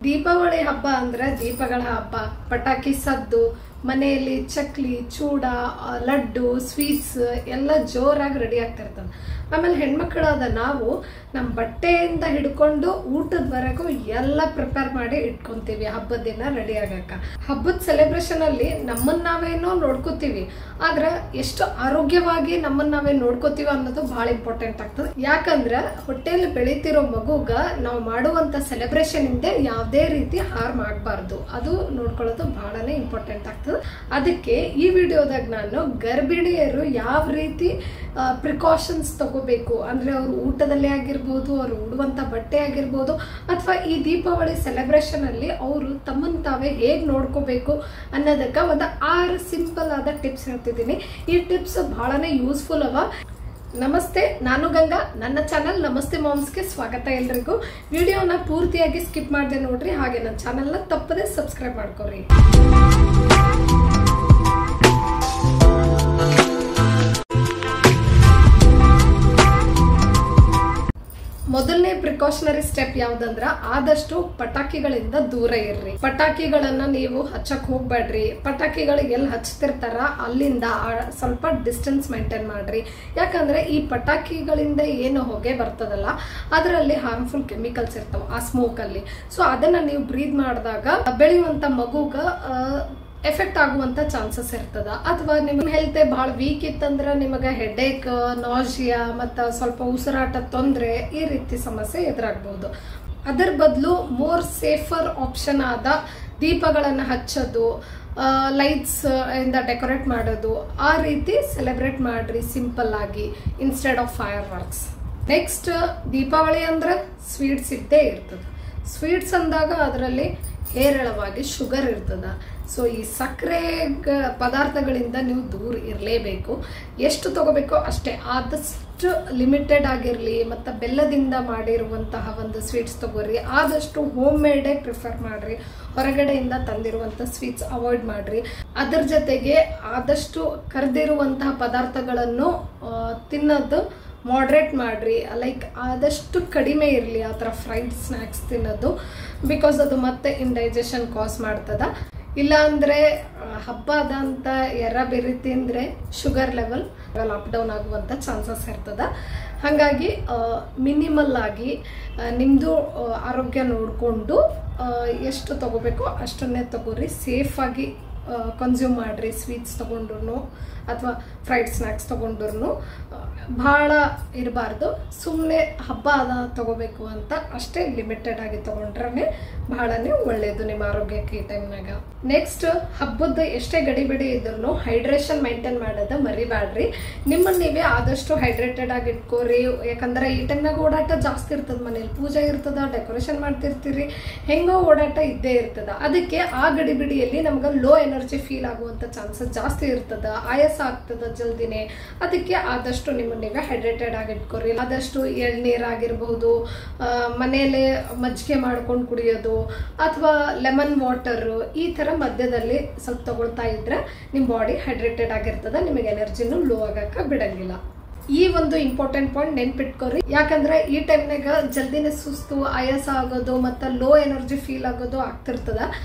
ದೀಪಾವಳಿ ಹಬ್ಬ ಅಂದ್ರೆ ದೀಪಗಳ ಹಬ್ಬ, ಪಟಾಕಿ ಸದ್ದು, ಮನೆಯಲ್ಲಿ ಚಕ್ಲಿ, ಚೂಡ, ಲಡ್ಡು, ಸ್ವೀಟ್ಸ್ ಎಲ್ಲ ಜೋರಾಗಿ ರೆಡಿ ಆಗ್ತಿರ್ತದೆ. ಆಮೇಲೆ ಹೆಣ್ಮಕ್ಳಾದ ನಾವು ನಮ್ಮ ಬಟ್ಟೆಯಿಂದ ಹಿಡ್ಕೊಂಡು ಊಟದವರೆಗೂ ಎಲ್ಲ ಪ್ರಿಪೇರ್ ಮಾಡಿ ಇಟ್ಕೊಂತೀವಿ ಹಬ್ಬದ ದಿನ ರೆಡಿ ಆಗಕ್ಕ. ಹಬ್ಬದ ಸೆಲೆಬ್ರೇಷನ್ ಅಲ್ಲಿ ನಮ್ಮನ್ನ ನಾವೇನೋ ನೋಡ್ಕೋತೀವಿ, ಆದ್ರೆ ಎಷ್ಟು ಆರೋಗ್ಯವಾಗಿ ನಮ್ಮನ್ನ ನಾವೇ ನೋಡ್ಕೋತೀವಿ ಅನ್ನೋದು ಬಹಳ ಇಂಪಾರ್ಟೆಂಟ್ ಆಗ್ತದೆ. ಯಾಕಂದ್ರೆ ಹೊಟ್ಟೆಯಲ್ಲಿ ಬೆಳೀತಿರೋ ಮಗುಗ ನಾವು ಮಾಡುವಂತ ಸೆಲೆಬ್ರೇಷನ್ ಇಂದ ಯಾವುದೇ ರೀತಿ ಹಾರ್ಮ್ ಆಗಬಾರ್ದು, ಅದು ನೋಡ್ಕೊಳ್ಳೋದು ಬಹಳನೇ ಇಂಪಾರ್ಟೆಂಟ್ ಆಗ್ತದೆ. ಅದಕ್ಕೆ ಈ ವಿಡಿಯೋದಾಗ ನಾನು ಗರ್ಭಿಣಿಯರು ಯಾವ ರೀತಿ ಪ್ರಿಕಾಷನ್ಸ್ ತಗೋಬೇಕು ಅಂದ್ರೆ ಅವ್ರ ಊಟದಲ್ಲೇ ಆಗಿರ್ಬೋದು, ಅವ್ರು ಉಡುವಂತ ಬಟ್ಟೆ ಆಗಿರ್ಬೋದು, ಅಥವಾ ಈ ದೀಪಾವಳಿ ಸೆಲೆಬ್ರೇಷನ್ ಅಲ್ಲಿ ಅವರು ತಮ್ಮನ್ನು ತಾವೇ ಹೇಗೆ ನೋಡ್ಕೋಬೇಕು ಅನ್ನೋದಕ್ಕೆ ಒಂದು 6 ಸಿಂಪಲ್ ಆದ ಟಿಪ್ಸ್ ಹೇಳ್ತಿದ್ದೀನಿ. ಈ ಟಿಪ್ಸ್ ಬಹಳನೇ ಯೂಸ್ಫುಲ್ ಅವ. ನಮಸ್ತೆ, ನಾನು ಗಂಗಾ. ನನ್ನ ಚಾನಲ್ ನಮಸ್ತೆ ಮಾಮ್ಸ್ಗೆ ಸ್ವಾಗತ. ಎಲ್ರಿಗೂ ವಿಡಿಯೋನ ಪೂರ್ತಿಯಾಗಿ ಸ್ಕಿಪ್ ಮಾಡದೆ ನೋಡ್ರಿ, ಹಾಗೆ ನನ್ನ ಚಾನಲ್ನ ತಪ್ಪದೆ ಸಬ್ಸ್ಕ್ರೈಬ್ ಮಾಡ್ಕೊರಿ. ಮೊದಲನೇ ಪ್ರಿಕಾಷನರಿ ಸ್ಟೆಪ್ ಯಾವ್ದಂದ್ರ ಆದಷ್ಟು ಪಟಾಕಿಗಳಿಂದ ದೂರ ಇರ್ರಿ. ಪಟಾಕಿಗಳನ್ನ ನೀವು ಹಚ್ಚಕ್ ಹೋಗ್ಬೇಡ್ರಿ. ಪಟಾಕಿಗಳಿಗೆ ಎಲ್ಲಿ ಹಚ್ತಿರ್ತಾರ ಅಲ್ಲಿಂದ ಸ್ವಲ್ಪ ಡಿಸ್ಟೆನ್ಸ್ ಮೇಂಟೈನ್ ಮಾಡ್ರಿ. ಯಾಕಂದ್ರೆ ಈ ಪಟಾಕಿಗಳಿಂದ ಏನು ಹೊಗೆ ಬರ್ತದಲ್ಲ ಅದರಲ್ಲಿ ಹಾರ್ಮ್ಫುಲ್ ಕೆಮಿಕಲ್ಸ್ ಇರ್ತಾವ ಆ ಸ್ಮೋಕ್ ಅಲ್ಲಿ. ಸೊ ಅದನ್ನ ನೀವು ಬ್ರೀದ್ ಮಾಡಿದಾಗ ಬೆಳೆಯುವಂತ ಮಗುಗ ಎಫೆಕ್ಟ್ ಆಗುವಂತ ಚಾನ್ಸಸ್ ಇರ್ತದ. ಅಥವಾ ನಿಮ್ ಹೆಲ್ತ್ ಬಹಳ ವೀಕ್ ಇತ್ತಂದ್ರೆ ನಿಮಗೆ ಹೆಡ್ಏಕ್, ನಾಜಿಯಾ ಮತ್ತು ಸ್ವಲ್ಪ ಉಸಿರಾಟ ತೊಂದರೆ, ಈ ರೀತಿ ಸಮಸ್ಯೆ ಎದುರಾಗಬಹುದು. ಅದರ ಬದಲು ಮೋರ್ ಸೇಫರ್ ಆಪ್ಷನ್ ಆದ ದೀಪಗಳನ್ನು ಹಚ್ಚೋದು, ಲೈಟ್ಸ್ ಇಂದ ಡೆಕೋರೇಟ್ ಮಾಡೋದು, ಆ ರೀತಿ ಸೆಲೆಬ್ರೇಟ್ ಮಾಡ್ರಿ ಸಿಂಪಲ್ ಆಗಿ instead of fire works. Next, Deepavali ಅಂದ್ರೆ ಸ್ವೀಟ್ಸ್ ಇದ್ದೇ ಇರ್ತದೆ. ಸ್ವೀಟ್ಸ್ ಅಂದಾಗ ಅದರಲ್ಲಿ ಹೇರಳವಾಗಿ ಶುಗರ್ ಇರ್ತದ. ಸೊ ಈ ಸಕ್ಕರೆ ಪದಾರ್ಥಗಳಿಂದ ನೀವು ದೂರ ಇರಲೇಬೇಕು. ಎಷ್ಟು ತಗೋಬೇಕೋ ಅಷ್ಟೇ, ಆದಷ್ಟು ಲಿಮಿಟೆಡ್ ಆಗಿರಲಿ. ಮತ್ತು ಬೆಲ್ಲದಿಂದ ಮಾಡಿರುವಂತಹ ಒಂದು ಸ್ವೀಟ್ಸ್ ತಗೋರಿ. ಆದಷ್ಟು ಹೋಮ್ ಮೇಡೇ ಪ್ರಿಫರ್ ಮಾಡ್ರಿ. ಹೊರಗಡೆಯಿಂದ ತಂದಿರುವಂಥ ಸ್ವೀಟ್ಸ್ ಅವಾಯ್ಡ್ ಮಾಡ್ರಿ. ಅದರ ಜೊತೆಗೆ ಆದಷ್ಟು ಕರೆದಿರುವಂತಹ ಪದಾರ್ಥಗಳನ್ನು ತಿನ್ನೋದು ಮಾಡ್ರೇಟ್ ಮಾಡ್ರಿ. ಲೈಕ್ ಆದಷ್ಟು ಕಡಿಮೆ ಇರಲಿ ಆ ಥರ ಫ್ರೈಡ್ ಸ್ನ್ಯಾಕ್ಸ್ ತಿನ್ನೋದು, ಬಿಕಾಸ್ ಅದು ಮತ್ತೆ ಇಂಡೈಜೆಷನ್ ಕಾಸ್ ಮಾಡ್ತದ. ಇಲ್ಲ ಅಂದರೆ ಹಬ್ಬ ಅದಂತ ಬೇರೆ ತಿಂದರೆ ಶುಗರ್ ಲೆವೆಲ್ ಅಪ್ ಡೌನ್ ಆಗುವಂಥ ಚಾನ್ಸಸ್ ಇರ್ತದ. ಹಾಗಾಗಿ ಮಿನಿಮಲ್ ಆಗಿ ನಿಮ್ಮದು ಆರೋಗ್ಯ ನೋಡಿಕೊಂಡು ಎಷ್ಟು ತಗೋಬೇಕೋ ಅಷ್ಟನ್ನೇ ತಗೋರಿ. ಸೇಫಾಗಿ ಕನ್ಸ್ಯೂಮ್ ಮಾಡ್ರಿ. ಸ್ವೀಟ್ಸ್ ತಗೊಂಡ್ರು ಅಥವಾ ಫ್ರೈಡ್ ಸ್ನ್ಯಾಕ್ಸ್ ತಗೊಂಡ್ರು ಭಾಳ ಇರಬಾರ್ದು. ಸುಮ್ಮನೆ ಹಬ್ಬ ಅದ ತಗೋಬೇಕು ಅಂತ ಅಷ್ಟೇ ಲಿಮಿಟೆಡ್ ಆಗಿ ತಗೊಂಡ್ರೆ ಬಹಳನೇ ಒಳ್ಳೇದು ನಿಮ್ಮ ಆರೋಗ್ಯಕ್ಕೆ ಈ ಟೈಮ್ನಾಗ. ನೆಕ್ಸ್ಟ್, ಹಬ್ಬದ ಎಷ್ಟೇ ಗಡಿಬಿಡಿ ಇದ್ರೂ ಹೈಡ್ರೇಷನ್ ಮೇಂಟೈನ್ ಮಾಡೋದು ಮರಿಬ್ಯಾಡ್ರಿ. ನಿಮ್ಮನ್ನು ನೀವೇ ಆದಷ್ಟು ಹೈಡ್ರೇಟೆಡ್ ಆಗಿ ಇಟ್ಕೋರಿ. ಯಾಕಂದ್ರೆ ಈ ಟೈಮ್ನಾಗ ಓಡಾಟ ಜಾಸ್ತಿ ಇರ್ತದ. ಮನೇಲಿ ಪೂಜೆ ಇರ್ತದ, ಡೆಕೋರೇಷನ್ ಮಾಡ್ತಿರ್ತೀರಿ, ಹೆಂಗೋ ಓಡಾಟ ಇದ್ದೇ ಇರ್ತದ. ಅದಕ್ಕೆ ಆ ಗಡಿಬಿಡಿಯಲ್ಲಿ ನಮ್ಗೆ ಲೋ ಎನರ್ಜಿ ಫೀಲ್ ಆಗುವಂಥ ಚಾನ್ಸಸ್ ಜಾಸ್ತಿ ಇರ್ತದ, ಆಯಾಸ ಆಗ್ತದ ಜಲ್ದಿನೇ. ಅದಕ್ಕೆ ಆದಷ್ಟು ನಿಮ್ಮನ್ನು ನೀವೇ ಹೈಡ್ರೇಟೆಡ್ ಆಗಿ ಇಟ್ಕೋರಿ. ಆದಷ್ಟು ಎಳ್ನೀರಾಗಿರ್ಬಹುದು, ಮನೆಯಲ್ಲೇ ಮಜ್ಜಿಗೆ ಮಾಡ್ಕೊಂಡು ಕುಡಿಯೋದು, ಅಥವಾ ಲೆಮನ್ ವಾಟರ್, ಈ ಥರ ಮಧ್ಯದಲ್ಲಿ ಸ್ವಲ್ಪ ತಗೊಳ್ತಾ ಇದ್ರೆ ನಿಮ್ಮ ಬಾಡಿ ಹೈಡ್ರೇಟೆಡ್ ಆಗಿರ್ತದ. ನಿಮಗೆ ಎನರ್ಜಿನೂ ಲೋ ಆಗಕ್ಕೆ ಬಿಡಂಗಿಲ್ಲ. ಈ ಒಂದು ಇಂಪಾರ್ಟೆಂಟ್ ಪಾಯಿಂಟ್ ನೆನ್ಪಿಟ್ಕೋರಿ. ಯಾಕಂದ್ರೆ ಈ ಟೈಮ್ನಾಗ ಜಲ್ದಿನೇ ಸುಸ್ತು, ಆಯಾಸ ಆಗೋದು ಮತ್ತು ಲೋ ಎನರ್ಜಿ ಫೀಲ್ ಆಗೋದು ಆಗ್ತಿರ್ತದ.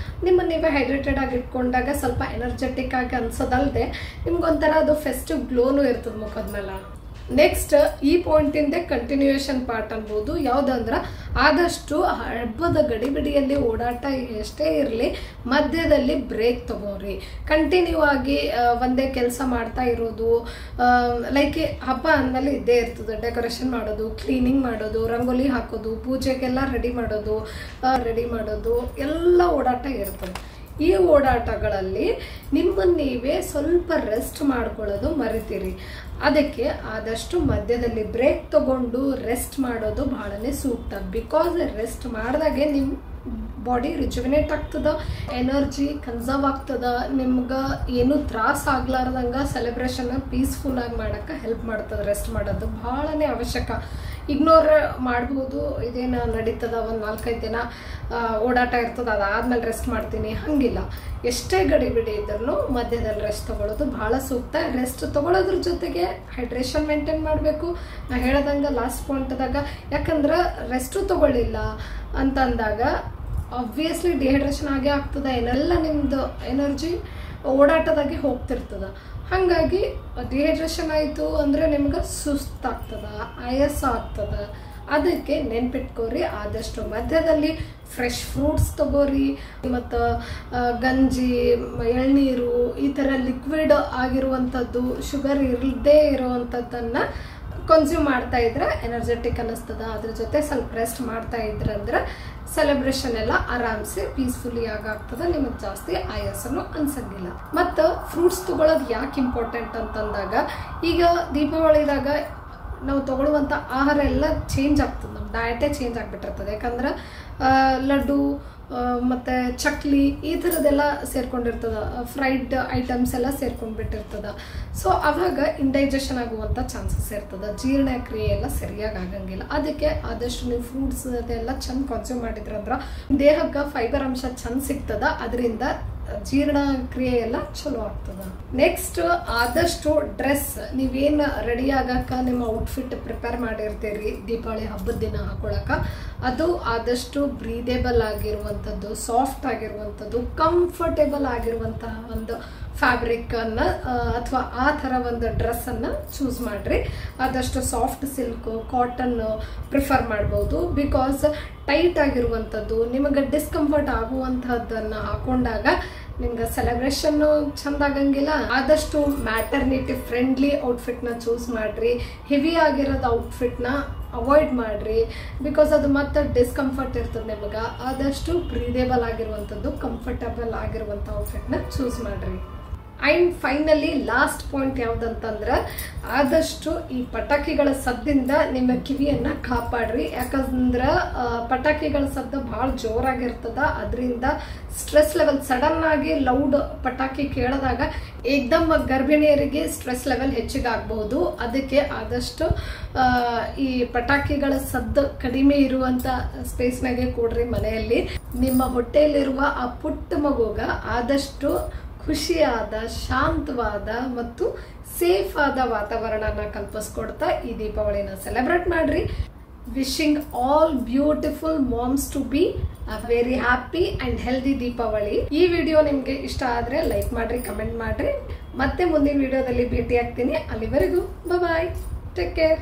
ನಿಮ್ಮನ್ನು ನೀವೇ ಹೈಡ್ರೇಟೆಡ್ ಆಗಿ ಇಟ್ಕೊಂಡಾಗ ಸ್ವಲ್ಪ ಎನರ್ಜೆಟಿಕ್ ಆಗಿ ಅನ್ಸೋದಲ್ದೆ ನಿಮ್ಗೊಂಥರ ಅದು ಫೆಸ್ಟಿವ್ ಗ್ಲೋನು ಇರ್ತದೆ ಮುಖದ ಮೇಲೆ. ನೆಕ್ಸ್ಟ್, ಈ ಪಾಯಿಂಟಿಂದ ಕಂಟಿನ್ಯೂಯೇಷನ್ ಪಾರ್ಟ್ ಅನ್ಬೋದು. ಯಾವುದಂದ್ರೆ ಆದಷ್ಟು ಹಬ್ಬದ ಗಡಿಬಿಡಿಯಲ್ಲಿ ಓಡಾಟ ಎಷ್ಟೇ ಇರಲಿ ಮಧ್ಯದಲ್ಲಿ ಬ್ರೇಕ್ ತಗೋರಿ. ಕಂಟಿನ್ಯೂ ಆಗಿ ಒಂದೇ ಕೆಲಸ ಮಾಡ್ತಾ ಇರೋದು, ಲೈಕ್ ಹಬ್ಬ ಅಂದಮೇಲೆ ಇದ್ದೇ ಇರ್ತದೆ. ಡೆಕೋರೇಷನ್ ಮಾಡೋದು, ಕ್ಲೀನಿಂಗ್ ಮಾಡೋದು, ರಂಗೋಲಿ ಹಾಕೋದು, ಪೂಜೆಗೆಲ್ಲ ರೆಡಿ ಮಾಡೋದು ಎಲ್ಲ ಓಡಾಟ ಇರ್ತದೆ. ಈ ಓಡಾಟಗಳಲ್ಲಿ ನಿಮ್ಮನ್ನು ನೀವೇ ಸ್ವಲ್ಪ ರೆಸ್ಟ್ ಮಾಡ್ಕೊಳ್ಳೋದು ಮರಿತೀರಿ. ಅದಕ್ಕೆ ಆದಷ್ಟು ಮಧ್ಯದಲ್ಲಿ ಬ್ರೇಕ್ ತಗೊಂಡು ರೆಸ್ಟ್ ಮಾಡೋದು ಬಹಳನೇ ಸೂಕ್ತ. ಬಿಕಾಸ್ ರೆಸ್ಟ್ ಮಾಡಿದಾಗೆ ನಿಮ್ಮ ಬಾಡಿ ರಿಜುವಿನೇಟ್ ಆಗ್ತದ, ಎನರ್ಜಿ ಕನ್ಸರ್ವ್ ಆಗ್ತದ, ನಿಮ್ಗೆ ಏನು ತ್ರಾಸ ಆಗ್ಲಾರ್ದಂಗೆ ಸೆಲೆಬ್ರೇಷನ್ ಪೀಸ್ಫುಲ್ ಆಗಿ ಮಾಡೋಕ್ಕೆ ಹೆಲ್ಪ್ ಮಾಡ್ತದೆ. ರೆಸ್ಟ್ ಮಾಡೋದು ಬಹಳನೇ ಅವಶ್ಯಕ. ಇಗ್ನೋರ್ ಮಾಡ್ಬೋದು, ಇದೇನು ನಡೀತದ, ಒಂದು 4-5 ದಿನ ಓಡಾಟ ಇರ್ತದೆ, ಅದಾದ್ಮೇಲೆ ರೆಸ್ಟ್ ಮಾಡ್ತೀನಿ, ಹಂಗಿಲ್ಲ. ಎಷ್ಟೇ ಗಡಿಬಿಡಿ ಇದ್ರೂ ಮಧ್ಯದಲ್ಲಿ ರೆಸ್ಟ್ ತಗೊಳ್ಳೋದು ಬಹಳ ಸೂಕ್ತ. ರೆಸ್ಟ್ ತಗೊಳ್ಳೋದ್ರ ಜೊತೆಗೆ ಹೈಡ್ರೇಷನ್ ಮೇಂಟೈನ್ ಮಾಡಬೇಕು. ನಾ ಹೇಳ್ದಂಗೆ ಲಾಸ್ಟ್ ಪಾಯಿಂಟ್ದಾಗ, ಯಾಕಂದ್ರೆ ರೆಸ್ಟು ತಗೊಳ್ಳಿಲ್ಲ ಅಂತಂದಾಗ ಆಬ್ವಿಯಸ್ಲಿ ಡಿಹೈಡ್ರೇಷನ್ ಆಗೇ ಆಗ್ತದೆ. ಏನೆಲ್ಲ ನಿಮ್ದು ಎನರ್ಜಿ ಓಡಾಟದಾಗೆ ಹೋಗ್ತಿರ್ತದ. ಹಾಗಾಗಿ ಡಿಹೈಡ್ರೇಷನ್ ಆಯಿತು ಅಂದರೆ ನಿಮ್ಗೆ ಸುಸ್ತಾಗ್ತದ, ಆಯಾಸ ಆಗ್ತದ. ಅದಕ್ಕೆ ನೆನ್ಪಿಟ್ಕೋರಿ, ಆದಷ್ಟು ಮಧ್ಯದಲ್ಲಿ ಫ್ರೆಶ್ ಫ್ರೂಟ್ಸ್ ತಗೋರಿ, ಮತ್ತು ಗಂಜಿ, ಎಳ್ನೀರು, ಈ ಥರ ಲಿಕ್ವಿಡ್ ಆಗಿರುವಂಥದ್ದು, ಶುಗರ್ ಇರದೇ ಇರುವಂಥದ್ದನ್ನು ಕನ್ಸ್ಯೂಮ್ ಮಾಡ್ತಾ ಇದ್ರೆ ಎನರ್ಜೆಟಿಕ್ ಅನ್ನಿಸ್ತದ. ಅದ್ರ ಜೊತೆ ಸ್ವಲ್ಪ ರೆಸ್ಟ್ ಮಾಡ್ತಾ ಇದ್ರಂದ್ರೆ ಸೆಲೆಬ್ರೇಷನ್ ಎಲ್ಲ ಆರಾಮ್ಸೆ ಪೀಸ್ಫುಲಿ ಆಗಾಗ್ತದೆ. ನಿಮಗೆ ಜಾಸ್ತಿ ಆಯಾಸನೂ ಅನ್ಸಂಗಿಲ್ಲ. ಮತ್ತು ಫ್ರೂಟ್ಸ್ ತಗೊಳ್ಳೋದು ಯಾಕೆ ಇಂಪಾರ್ಟೆಂಟ್ ಅಂತಂದಾಗ, ಈಗ ದೀಪಾವಳಿದಾಗ ನಾವು ತಗೊಳ್ಳುವಂಥ ಆಹಾರ ಎಲ್ಲ ಚೇಂಜ್ ಆಗ್ತದೆ, ನಮ್ಮ ಡಯಟೇ ಚೇಂಜ್ ಆಗಿಬಿಟ್ಟಿರ್ತದೆ. ಯಾಕಂದ್ರೆ ಲಡ್ಡು ಮತ್ತು ಚಕ್ಲಿ ಈ ಥರದ್ದೆಲ್ಲ ಸೇರ್ಕೊಂಡಿರ್ತದೆ, ಫ್ರೈಡ್ ಐಟಮ್ಸ್ ಎಲ್ಲ ಸೇರ್ಕೊಂಡ್ಬಿಟ್ಟಿರ್ತದೆ. ಸೊ ಅವಾಗ ಇಂಡೈಜೆಷನ್ ಆಗುವಂಥ ಚಾನ್ಸಸ್ ಇರ್ತದೆ, ಜೀರ್ಣಕ್ರಿಯೆ ಎಲ್ಲ ಸರಿಯಾಗಿ ಆಗಂಗಿಲ್ಲ. ಅದಕ್ಕೆ ಆದಷ್ಟು ನೀವು ಫ್ರೂಟ್ಸ್ ಅದೆಲ್ಲ ಚಂದ ಕನ್ಸ್ಯೂಮ್ ಮಾಡಿದ್ರಂದ್ರೆ ದೇಹಕ್ಕೆ ಫೈಬರ್ ಅಂಶ ಚಂದ ಸಿಗ್ತದ, ಅದರಿಂದ ಜೀರ್ಣಕ್ರಿಯೆ ಎಲ್ಲ ಚಲೋ ಆಗ್ತದ. ನೆಕ್ಸ್ಟ್, ಆದಷ್ಟು ಡ್ರೆಸ್ ನೀವೇನು ರೆಡಿ ಆಗಕ್ಕ ನಿಮ್ಮ ಔಟ್ಫಿಟ್ ಪ್ರಿಪೇರ್ ಮಾಡಿರ್ತೀರಿ ದೀಪಾವಳಿ ಹಬ್ಬದ ದಿನ ಹಾಕೊಳಕ, ಅದು ಆದಷ್ಟು ಬ್ರೀದೇಬಲ್ ಆಗಿರುವಂಥದ್ದು, ಸಾಫ್ಟ್ ಆಗಿರುವಂಥದ್ದು, ಕಂಫರ್ಟೇಬಲ್ ಆಗಿರುವಂತಹ ಒಂದು ಫ್ಯಾಬ್ರಿಕ್ ಅನ್ನ ಅಥವಾ ಆ ಥರ ಒಂದು ಡ್ರೆಸ್ ಅನ್ನ ಚೂಸ್ ಮಾಡ್ರಿ. ಆದಷ್ಟು ಸಾಫ್ಟ್ ಸಿಲ್ಕ್, ಕಾಟನ್ ಪ್ರಿಫರ್ ಮಾಡ್ಬೋದು. ಬಿಕಾಸ್ ಟೈಟ್ ಆಗಿರುವಂಥದ್ದು ನಿಮಗೆ ಡಿಸ್ಕಂಫರ್ಟ್ ಆಗುವಂತಹದ್ದನ್ನ ಹಾಕೊಂಡಾಗ ನಿಮ್ಗೆ ಸೆಲೆಬ್ರೇಷನ್ ಚಂದ ಆಗಂಗಿಲ್ಲ. ಆದಷ್ಟು ಮ್ಯಾಟರ್ನಿಟಿ ಫ್ರೆಂಡ್ಲಿ ಔಟ್ಫಿಟ್ನ ಚೂಸ್ ಮಾಡ್ರಿ. ಹೆವಿ ಆಗಿರೋದು ಔಟ್ಫಿಟ್ನ ಅವಾಯ್ಡ್ ಮಾಡ್ರಿ, ಬಿಕಾಸ್ ಅದು ಮತ್ತೆ ಡಿಸ್ಕಂಫರ್ಟ್ ಇರ್ತದೆ ನಿಮಗೆ. ಆದಷ್ಟು ಬ್ರೀದೇಬಲ್ ಆಗಿರುವಂಥದ್ದು, ಕಂಫರ್ಟಬಲ್ ಆಗಿರುವಂಥ ಔಟ್ಫಿಟ್ನ ಚೂಸ್ ಮಾಡ್ರಿ. ಆ್ಯಂಡ್ ಫೈನಲಿ ಲಾಸ್ಟ್ ಪಾಯಿಂಟ್ ಯಾವುದಂತಂದ್ರೆ, ಆದಷ್ಟು ಈ ಪಟಾಕಿಗಳ ಸದ್ದಿಂದ ನಿಮ್ಮ ಕಿವಿಯನ್ನ ಕಾಪಾಡ್ರಿ. ಯಾಕಂದ್ರೆ ಪಟಾಕಿಗಳ ಸದ್ದು ಭಾಳ ಜೋರಾಗಿರ್ತದ. ಅದರಿಂದ ಸ್ಟ್ರೆಸ್ ಲೆವೆಲ್, ಸಡನ್ ಆಗಿ ಲೌಡ್ ಪಟಾಕಿ ಕೇಳಿದಾಗ ಏಕ್ದಮ್ ಗರ್ಭಿಣಿಯರಿಗೆ ಸ್ಟ್ರೆಸ್ ಲೆವೆಲ್ ಹೆಚ್ಚಿಗೆ ಆಗಬಹುದು. ಅದಕ್ಕೆ ಆದಷ್ಟು ಈ ಪಟಾಕಿಗಳ ಸದ್ದು ಕಡಿಮೆ ಇರುವಂತ ಸ್ಪೇಸ್ನಾಗೆ ಕೊಡ್ರಿ ಮನೆಯಲ್ಲಿ. ನಿಮ್ಮ ಹೊಟ್ಟೆಯಲ್ಲಿರುವ ಆ ಪುಟ್ಟ ಮಗುಗ ಆದಷ್ಟು ಖುಷಿಯಾದ, ಶಾಂತವಾದ ಮತ್ತು ಸೇಫ್ ಆದ ವಾತಾವರಣನ ಕಲ್ಪಿಸ್ಕೊಡ್ತಾ ಈ ದೀಪಾವಳಿನ ಸೆಲೆಬ್ರೇಟ್ ಮಾಡ್ರಿ. Wishing all beautiful moms to be a very happy and healthy Deepavali. ಈ ವಿಡಿಯೋ ನಿಮ್ಗೆ ಇಷ್ಟ ಆದ್ರೆ ಲೈಕ್ ಮಾಡ್ರಿ, ಕಮೆಂಟ್ ಮಾಡ್ರಿ. ಮತ್ತೆ ಮುಂದಿನ ವಿಡಿಯೋದಲ್ಲಿ ಭೇಟಿ ಆಗ್ತೀನಿ. ಅಲ್ಲಿವರೆಗೂ ಬಾಯ್, ಟೇಕ್ ಕೇರ್.